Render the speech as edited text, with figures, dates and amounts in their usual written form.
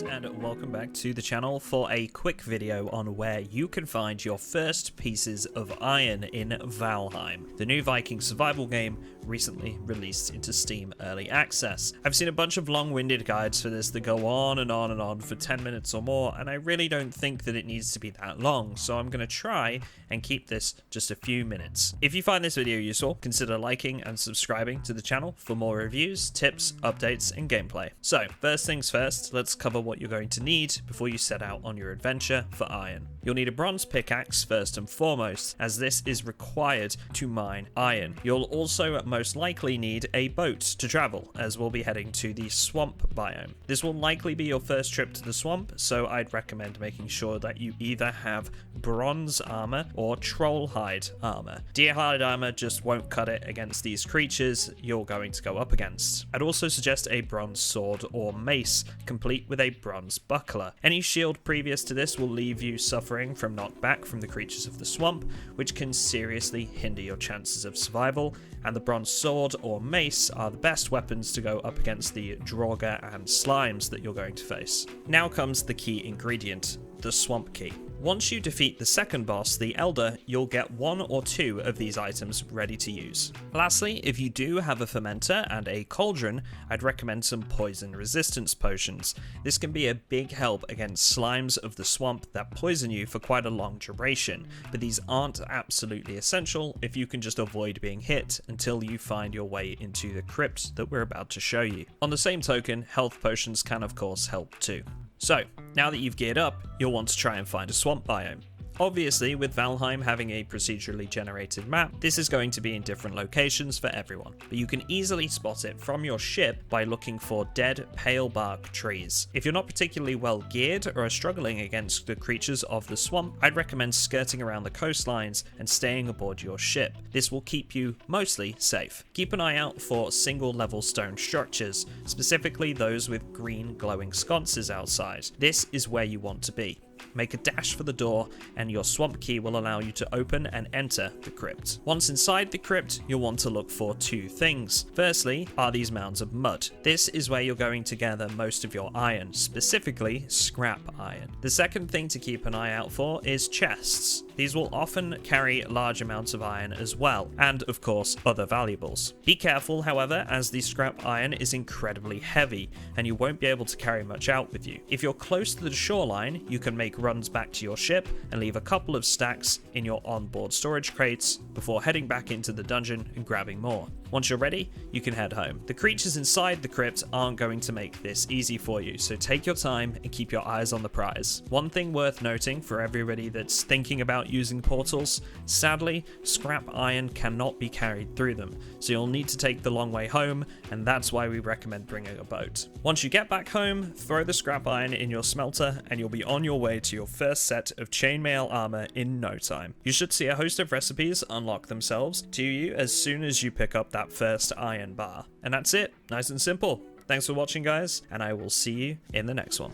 guys, and welcome back to the channel for a quick video on where you can find your first pieces of iron in Valheim, the new Viking survival game recently released into Steam Early Access. I've seen a bunch of long-winded guides for this that go on and on and on for 10 minutes or more, and I really don't think that it needs to be that long, so I'm going to try and keep this just a few minutes. If you find this video useful, consider liking and subscribing to the channel for more reviews, tips, updates, and gameplay. So, first things first, let's cover what you're going to need before you set out on your adventure for iron. You'll need a bronze pickaxe first and foremost, as this is required to mine iron. You'll also most likely need a boat to travel, as we'll be heading to the swamp biome. This will likely be your first trip to the swamp, so I'd recommend making sure that you either have bronze armor or troll hide armor. Deer hide armor just won't cut it against these creatures you're going to go up against. I'd also suggest a bronze sword or mace, complete with a bronze buckler. Any shield previous to this will leave you suffering from knockback from the creatures of the swamp, which can seriously hinder your chances of survival, and the bronze sword or mace are the best weapons to go up against the Draugr and slimes that you're going to face. Now comes the key ingredient, the swamp key. Once you defeat the second boss, the Elder, you'll get one or two of these items ready to use. Lastly, if you do have a fermenter and a cauldron, I'd recommend some poison resistance potions. This can be a big help against slimes of the swamp that poison you for quite a long duration, but these aren't absolutely essential if you can just avoid being hit until you find your way into the crypt that we're about to show you. On the same token, health potions can of course help too. So, now that you've geared up, you'll want to try and find a swamp biome. Obviously, with Valheim having a procedurally generated map, this is going to be in different locations for everyone, but you can easily spot it from your ship by looking for dead, pale bark trees. If you're not particularly well geared or are struggling against the creatures of the swamp, I'd recommend skirting around the coastlines and staying aboard your ship. This will keep you mostly safe. Keep an eye out for single level stone structures, specifically those with green glowing sconces outside. This is where you want to be. Make a dash for the door, and your swamp key will allow you to open and enter the crypt. Once inside the crypt, you'll want to look for two things. Firstly, are these mounds of mud. This is where you're going to gather most of your iron, specifically scrap iron. The second thing to keep an eye out for is chests. These will often carry large amounts of iron as well, and of course other valuables. Be careful, however, as the scrap iron is incredibly heavy, and you won't be able to carry much out with you. If you're close to the shoreline, you can make runs back to your ship and leave a couple of stacks in your onboard storage crates before heading back into the dungeon and grabbing more. Once you're ready, you can head home. The creatures inside the crypt aren't going to make this easy for you, so take your time and keep your eyes on the prize. One thing worth noting for everybody that's thinking about using portals, sadly, scrap iron cannot be carried through them, so you'll need to take the long way home, and that's why we recommend bringing a boat. Once you get back home, throw the scrap iron in your smelter, and you'll be on your way to your first set of chainmail armor in no time. You should see a host of recipes unlock themselves to you as soon as you pick up that first iron bar. And that's it, nice and simple. Thanks for watching, guys, and I will see you in the next one.